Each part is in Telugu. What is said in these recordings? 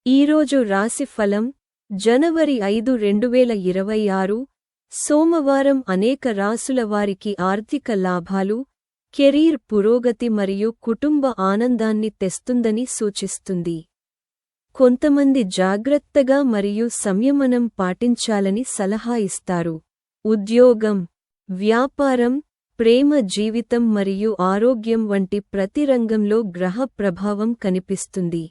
ఈరోజు రాశి ఫలం జనవరి 5, 2026 సోమవారం అనేక రాసుల వారికి ఆర్థిక లాభాలు, కెరీర్ పురోగతి మరియు కుటుంబ ఆనందాన్ని తెస్తుందని సూచిస్తుంది. కొంతమంది జాగ్రత్తగా మరియు సంయమనం పాటించాలని సలహా ఇస్తారు. ఉద్యోగం, వ్యాపారం, ప్రేమ జీవితం మరియు ఆరోగ్యం వంటి ప్రతి రంగంలో గ్రహ ప్రభావం కనిపిస్తుంది.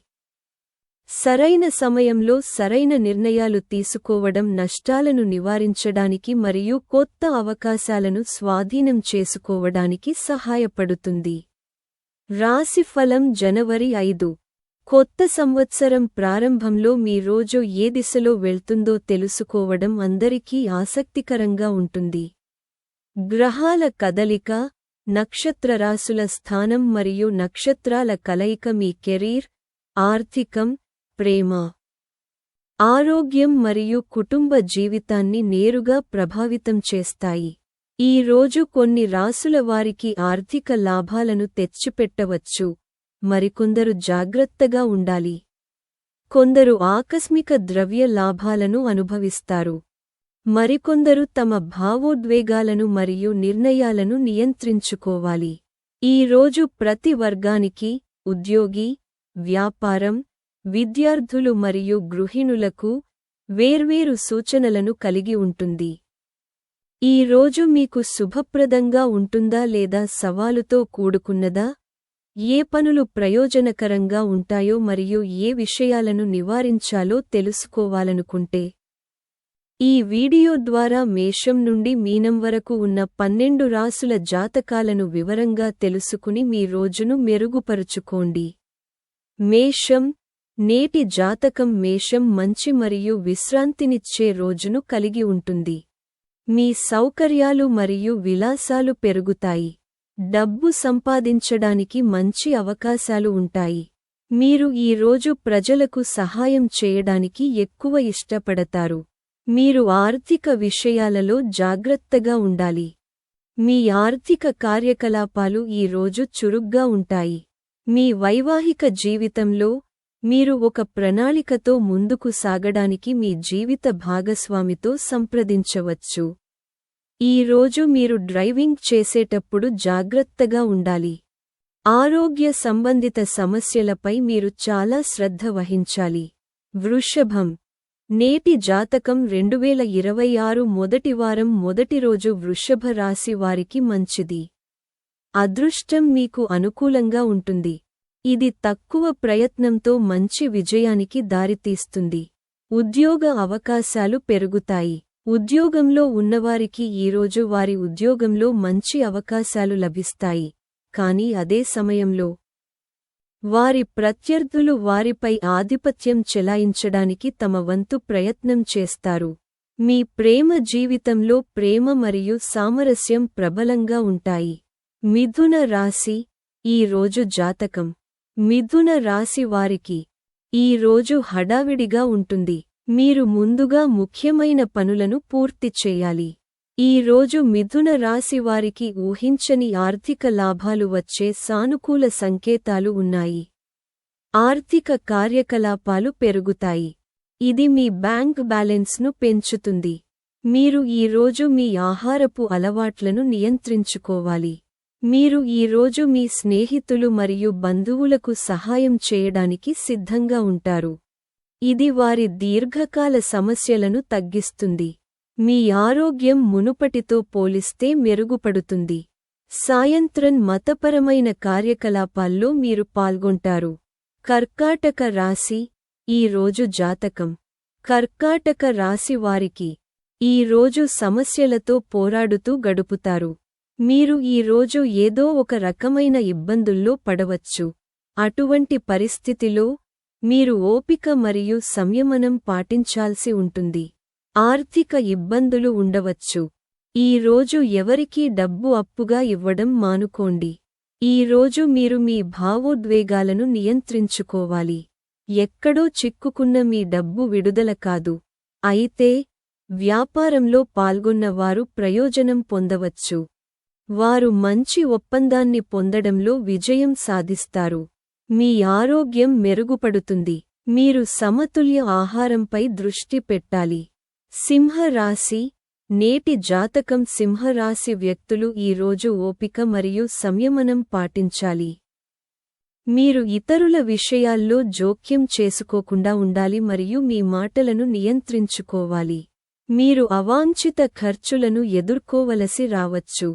సరైన సమయంలో సరైన నిర్ణయాలు తీసుకోవడం నష్టాలను నివారించడానికి మరియు కొత్త అవకాశాలను స్వాధీనం చేసుకోవడానికి సహాయపడుతుంది. రాశిఫలం జనవరి 5. కొత్త సంవత్సరం ప్రారంభంలో మీ రోజు ఏ దిశలో వెళ్తుందో తెలుసుకోవడం అందరికీ ఆసక్తికరంగా ఉంటుంది. గ్రహాల కదలిక, నక్షత్రరాశుల స్థానం మరియు నక్షత్రాల కలయిక మీ కెరీర్, ఆర్థికం, ప్రేమ, ఆరోగ్యం మరియు కుటుంబ జీవితాన్ని నేరుగా ప్రభావితం చేస్తాయి. ఈ రోజు కొన్ని రాసుల వారికి ఆర్థిక లాభాలను తెచ్చిపెట్టవచ్చు, మరికొందరు జాగ్రత్తగా ఉండాలి. కొందరు ఆకస్మిక ద్రవ్య లాభాలను అనుభవిస్తారు. మరికొందరు తమ భావోద్వేగాలను మరియు నిర్ణయాలను నియంత్రించుకోవాలి. ఈ రోజు ప్రతి వర్గానికి, ఉద్యోగి, వ్యాపారం, విద్యార్థులు మరియు గృహిణులకు వేర్వేరు సూచనలను కలిగి ఉంటుంది. ఈ రోజు మీకు శుభప్రదంగా ఉంటుందా లేదా సవాలుతో కూడుకున్నదా? ఏ పనులు ప్రయోజనకరంగా ఉంటాయో మరియు ఏ విషయాలను నివారించాలో తెలుసుకోవాలనుకుంటే ఈ వీడియో ద్వారా మేషం నుండి మీనం వరకు ఉన్న 12 రాసుల జాతకాలను వివరంగా తెలుసుకుని మీ రోజును మెరుగుపరుచుకోండి. మేషం, నేటి జాతకం మేషం మంచి మరియు విశ్రాంతినిచ్చే రోజును కలిగి ఉంటుంది. మీ సౌకర్యాలు మరియు విలాసాలు పెరుగుతాయి. డబ్బు సంపాదించడానికి మంచి అవకాశాలు ఉంటాయి. మీరు ఈ రోజు ప్రజలకు సహాయం చేయడానికి ఎక్కువ ఇష్టపడతారు. మీరు ఆర్థిక విషయాలలో జాగ్రత్తగా ఉండాలి. మీ ఆర్థిక కార్యకలాపాలు ఈ రోజు చురుగ్గా ఉంటాయి. మీ వైవాహిక జీవితంలో మీరు ఒక ప్రణాళికతో ముందుకు సాగడానికి మీ జీవిత భాగస్వామితో సంప్రదించవచ్చు. ఈ రోజు మీరు డ్రైవింగ్ చేసేటప్పుడు జాగ్రత్తగా ఉండాలి. ఆరోగ్య సంబంధిత సమస్యలపై మీరు చాలా శ్రద్ధ వహించాలి. వృషభం, నేటి జాతకం 2026 మొదటి వారం మొదటి రోజు వృషభ రాశి వారికి మంచిది. అదృష్టం మీకు అనుకూలంగా ఉంటుంది. ఇది తక్కువ ప్రయత్నంతో మంచి విజయానికి దారితీస్తుంది. ఉద్యోగ అవకాశాలు పెరుగుతాయి. ఉద్యోగంలో ఉన్నవారికి ఈరోజు వారి ఉద్యోగంలో మంచి అవకాశాలు లభిస్తాయి, కానీ అదే సమయంలో వారి ప్రత్యర్థులు వారిపై ఆధిపత్యం చెలాయించడానికి తమ వంతు ప్రయత్నం చేస్తారు. మీ ప్రేమ జీవితంలో ప్రేమ మరియు సామరస్యం ప్రబలంగా ఉంటాయి. మిథున రాశి, ఈ రోజు జాతకం. మిథున రాశి వారికి ఈ రోజు హడావిడిగా ఉంటుంది. మీరు ముందుగా ముఖ్యమైన పనులను పూర్తి చేయాలి. ఈ రోజు మిథున రాశి వారికి ఊహించని ఆర్థిక లాభాలు వచ్చే సానుకూల సంకేతాలు ఉన్నాయి. ఆర్థిక కార్యకలాపాలు పెరుగుతాయి. ఇది మీ బ్యాంక్ బ్యాలెన్స్ను పెంచుతుంది. మీరు ఈ రోజు మీ ఆహారపు అలవాట్లను నియంత్రించుకోవాలి. మీరు ఈ రోజు మీ స్నేహితులు మరియు బంధువులకు సహాయం చేయడానికి సిద్ధంగా ఉంటారు. ఇది వారి దీర్ఘకాల సమస్యలను తగ్గిస్తుంది. మీ ఆరోగ్యం మునుపటితో పోలిస్తే మెరుగుపడుతుంది. సాయంత్రం మతపరమైన కార్యకలాపాల్లో మీరు పాల్గొంటారు. కర్కాటక రాశి, ఈ రోజు జాతకం. కర్కాటక రాశి వారికి ఈ రోజు సమస్యలతో పోరాడుతూ గడుపుతారు. మీరు ఈ రోజు ఏదో ఒక రకమైన ఇబ్బందుల్లో పడవచ్చు. అటువంటి పరిస్థితిలో మీరు ఓపిక మరియు సంయమనం పాటించాల్సి ఉంటుంది. ఆర్థిక ఇబ్బందులు ఉండవచ్చు. ఈ రోజు ఎవరికీ డబ్బు అప్పుగా ఇవ్వడం మానుకోండి. ఈ రోజు మీరు మీ భావోద్వేగాలను నియంత్రించుకోవాలి. ఎక్కడో చిక్కుకున్న మీ డబ్బు విడుదల కాదు. అయితే వ్యాపారంలో పాల్గొన్న వారు ప్రయోజనం పొందవచ్చు. వారు మంచి ఒప్పందాన్ని పొందడంలో విజయం సాధిస్తారు. మీ ఆరోగ్యం మెరుగుపడుతుంది. మీరు సమతుల్య ఆహారంపై దృష్టి పెట్టాలి. సింహరాశి నేటి జాతకం సింహరాశి వ్యక్తులు ఈ రోజు ఓపిక మరియు సంయమనం పాటించాలి. మీరు ఇతరుల విషయాల్లో జోక్యం చేసుకోకుండా ఉండాలి మరియు మీ మాటలను నియంత్రించుకోవాలి. మీరు అవాంఛిత ఖర్చులను ఎదుర్కోవలసి రావచ్చు.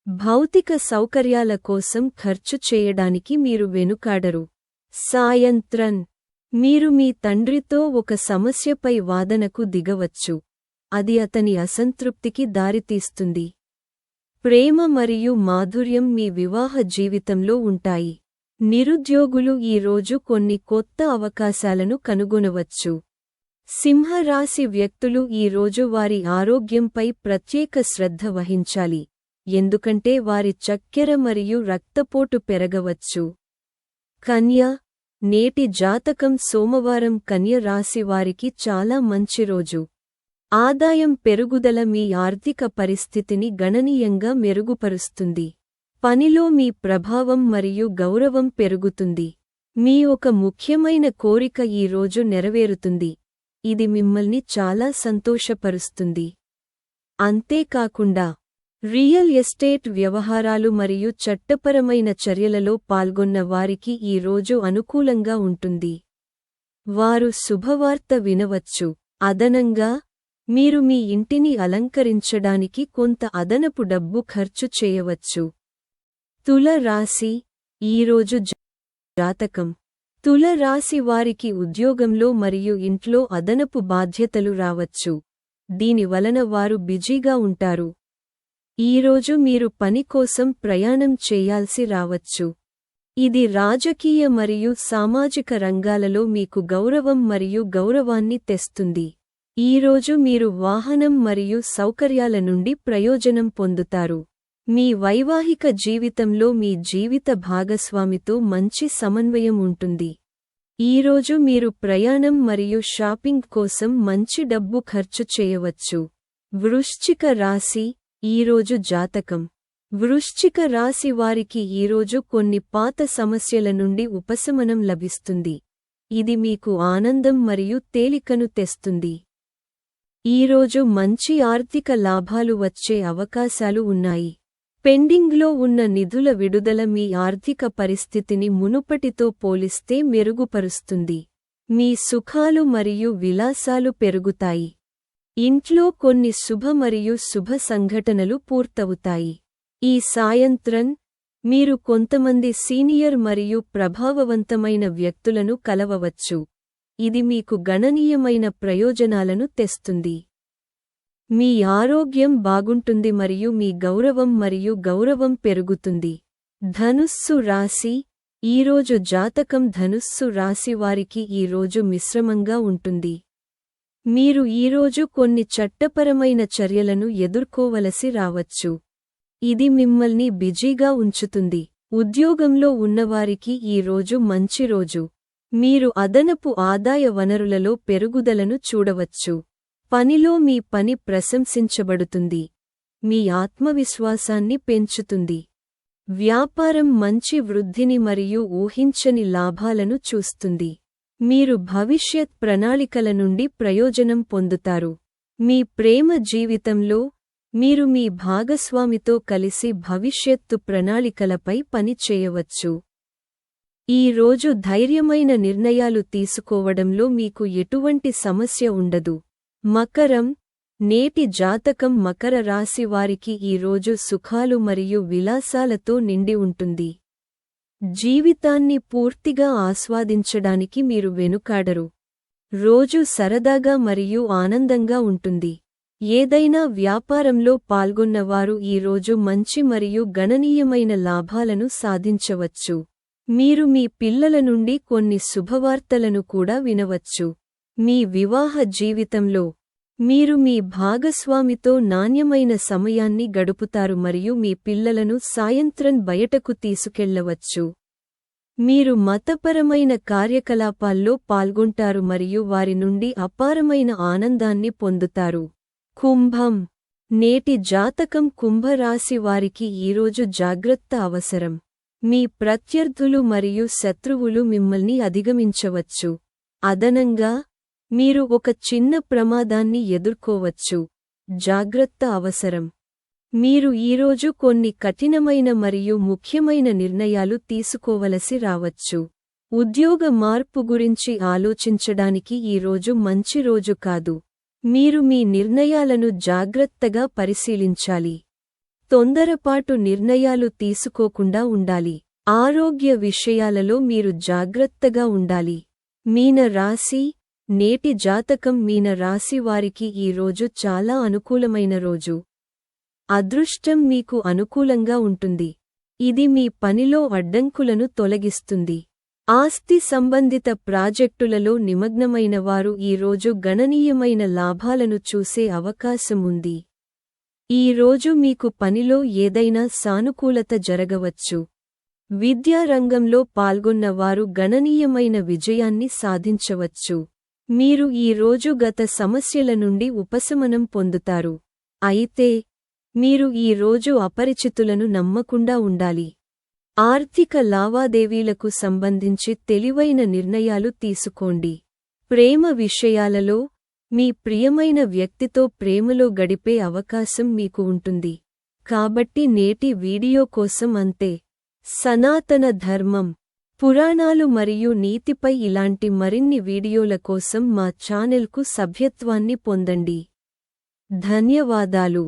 భౌతిక సౌకర్యాల కోసం ఖర్చు చేయడానికి మీరు వెనుకాడరు. సాయంత్రం మీరు మీ తండ్రితో ఒక సమస్యపై వాదనకు దిగవచ్చు. అది అతని అసంతృప్తికి దారితీస్తుంది. ప్రేమ మరియు మాధుర్యం మీ వివాహ జీవితంలో ఉంటాయి. నిరుద్యోగులు ఈ రోజు కొన్ని కొత్త అవకాశాలను కనుగొనవచ్చు. సింహరాశి వ్యక్తులు ఈ రోజు వారి ఆరోగ్యంపై ప్రత్యేక శ్రద్ధ వహించాలి, ఎందుకంటే వారి చక్కెర మరియు రక్తపోటు పెరగవచ్చు. కన్య నేటి జాతకం సోమవారం కన్య రాశి వారికి చాలా మంచి రోజు. ఆదాయం పెరుగుదల మీ ఆర్థిక పరిస్థితిని గణనీయంగా మెరుగుపరుస్తుంది. పనిలో మీ ప్రభావం మరియు గౌరవం పెరుగుతుంది. మీ ఒక ముఖ్యమైన కోరిక ఈ రోజు నెరవేరుతుంది, ఇది మిమ్మల్ని చాలా సంతోషపరుస్తుంది. అంతేకాకుండా రియల్ ఎస్టేట్ వ్యవహారాలు మరియు చట్టపరమైన చర్యలలో పాల్గొన్న వారికి ఈ రోజు అనుకూలంగా ఉంటుంది. వారు శుభవార్త వినవచ్చు. అదనంగా మీరు మీ ఇంటిని అలంకరించడానికి కొంత అదనపు డబ్బు ఖర్చు చేయవచ్చు. తుల రాశి ఈరోజు జాతకం తుల రాశి వారికి ఉద్యోగంలో మరియు ఇంట్లో అదనపు బాధ్యతలు రావచ్చు. దీని వలన వారు బిజీగా ఉంటారు. ఈరోజు మీరు పని కోసం ప్రయాణం చేయాల్సి రావచ్చు. ఇది రాజకీయ మరియు సామాజిక రంగాలలో మీకు గౌరవం మరియు గౌరవాన్ని తెస్తుంది. ఈరోజు మీరు వాహనం మరియు సౌకర్యాల నుండి ప్రయోజనం పొందుతారు. మీ వైవాహిక జీవితంలో మీ జీవిత భాగస్వామితో మంచి సమన్వయం ఉంటుంది. ఈరోజు మీరు ప్రయాణం మరియు షాపింగ్ కోసం మంచి డబ్బు ఖర్చు చేయవచ్చు. వృశ్చిక రాశి ఈరోజు జాతకం వృశ్చిక రాశి వారికి ఈరోజు కొన్ని పాత సమస్యల నుండి ఉపశమనం లభిస్తుంది. ఇది మీకు ఆనందం మరియు తేలికను తెస్తుంది. ఈరోజు మంచి ఆర్థిక లాభాలు వచ్చే అవకాశాలు ఉన్నాయి. పెండింగ్లో ఉన్న నిధుల విడుదల మీ ఆర్థిక పరిస్థితిని మునుపటితో పోలిస్తే మెరుగుపరుస్తుంది. మీ సుఖాలు మరియు విలాసాలు పెరుగుతాయి. ఇంట్లో కొన్ని శుభ మరియు శుభ సంఘటనలు పూర్తవుతాయి. ఈ సాయంత్రం మీరు కొంతమంది సీనియర్ మరియు ప్రభావవంతమైన వ్యక్తులను కలవవచ్చు. ఇది మీకు గణనీయమైన ప్రయోజనాలను తెస్తుంది. మీ ఆరోగ్యం బాగుంటుంది మరియు మీ గౌరవం పెరుగుతుంది. ధనుస్సు రాశి ఈరోజు జాతకం ధనుస్సు రాశి వారికి ఈరోజు మిశ్రమంగా ఉంటుంది. మీరు ఈరోజు కొన్ని చట్టపరమైన చర్యలను ఎదుర్కోవలసి రావచ్చు. ఇది మిమ్మల్ని బిజీగా ఉంచుతుంది. ఉద్యోగంలో ఉన్నవారికి ఈరోజు మంచి రోజు. మీరు అదనపు ఆదాయ వనరులలో పెరుగుదలను చూడవచ్చు. పనిలో మీ పని ప్రశంసించబడుతుంది. మీ ఆత్మవిశ్వాసాన్ని పెంచుతుంది. వ్యాపారం మంచి వృద్ధిని మరియు ఊహించని లాభాలను చూస్తుంది. మీరు భవిష్యత్ ప్రణాళికల నుండి ప్రయోజనం పొందుతారు. మీ ప్రేమ జీవితంలో మీరు మీ భాగస్వామితో కలిసి భవిష్యత్తు ప్రణాళికలపై పని చేయవచ్చు. ఈ రోజు ధైర్యమైన నిర్ణయాలు తీసుకోవడంలో మీకు ఎటువంటి సమస్య ఉండదు. మకరం నేటి జాతకం మకర రాశి వారికి ఈ రోజు సుఖాలు మరియు విలాసాలతో నిండి ఉంటుంది. జీవితాన్ని పూర్తిగా ఆస్వాదించడానికి మీరు వెనుకాడరు. రోజు సరదాగా మరియు ఆనందంగా ఉంటుంది. ఏదైనా వ్యాపారంలో పాల్గొన్నవారు ఈ రోజు మంచి మరియు గణనీయమైన లాభాలను సాధించవచ్చు. మీరు మీ పిల్లల నుండి కొన్ని శుభవార్తలను కూడా వినవచ్చు. మీ వివాహ జీవితంలో మీరు మీ భాగస్వామితో నాణ్యమైన సమయాన్ని గడుపుతారు మరియు మీ పిల్లలను సాయంత్రం బయటకు తీసుకెళ్లవచ్చు. మీరు మతపరమైన కార్యకలాపాల్లో పాల్గొంటారు మరియు వారి నుండి అపారమైన ఆనందాన్ని పొందుతారు. కుంభం నేటి జాతకం కుంభరాశి వారికి ఈరోజు జాగ్రత్త అవసరం. మీ ప్రత్యర్థులు మరియు శత్రువులు మిమ్మల్ని అధిగమించవచ్చు. అదనంగా మీరు ఒక చిన్న ప్రమాదాన్ని ఎదుర్కోవచ్చు. జాగ్రత్త అవసరం. మీరు ఈరోజు కొన్ని కఠినమైన మరియు ముఖ్యమైన నిర్ణయాలు తీసుకోవలసి రావచ్చు. ఉద్యోగ మార్పు గురించి ఆలోచించడానికి ఈరోజు మంచి రోజు కాదు. మీరు మీ నిర్ణయాలను జాగ్రత్తగా పరిశీలించాలి. తొందరపాటు నిర్ణయాలు తీసుకోకుండా ఉండాలి. ఆరోగ్య విషయాలలో మీరు జాగ్రత్తగా ఉండాలి. మీన రాశి, నేటి జాతకం. మీన రాశి వారికి ఈ రోజు చాలా అనుకూలమైన రోజు. అదృష్టం మీకు అనుకూలంగా ఉంటుంది. ఇది మీ పనిలో అడ్డంకులను తొలగిస్తుంది. ఆస్తి సంబంధిత ప్రాజెక్టులలో నిమగ్నమైన వారు ఈ రోజు గణనీయమైన లాభాలను చూసే అవకాశం ఉంది. ఈ రోజు మీకు పనిలో ఏదైనా సానుకూలత జరగవచ్చు. విద్యా రంగంలో పాల్గొన్న వారు గణనీయమైన విజయాన్ని సాధించవచ్చు. మీరు ఈ రోజు గత సమస్యల నుండి ఉపశమనం పొందుతారు. అయితే మీరు ఈ రోజు అపరిచితులను నమ్మకుండా ఉండాలి. ఆర్థిక లావాదేవీలకు సంబంధించి తెలివైన నిర్ణయాలు తీసుకోండి. ప్రేమ విషయాలలో మీ ప్రియమైన వ్యక్తితో ప్రేమలో గడిపే అవకాశం మీకు ఉంటుంది. కాబట్టి నేటి వీడియో కోసం అంతే. సనాతన ధర్మం, పురాణాలు మరియు నీతిపై ఇలాంటి మరిన్ని వీడియోల కోసం మా ఛానెల్కు సభ్యత్వాన్ని పొందండి. ధన్యవాదాలు.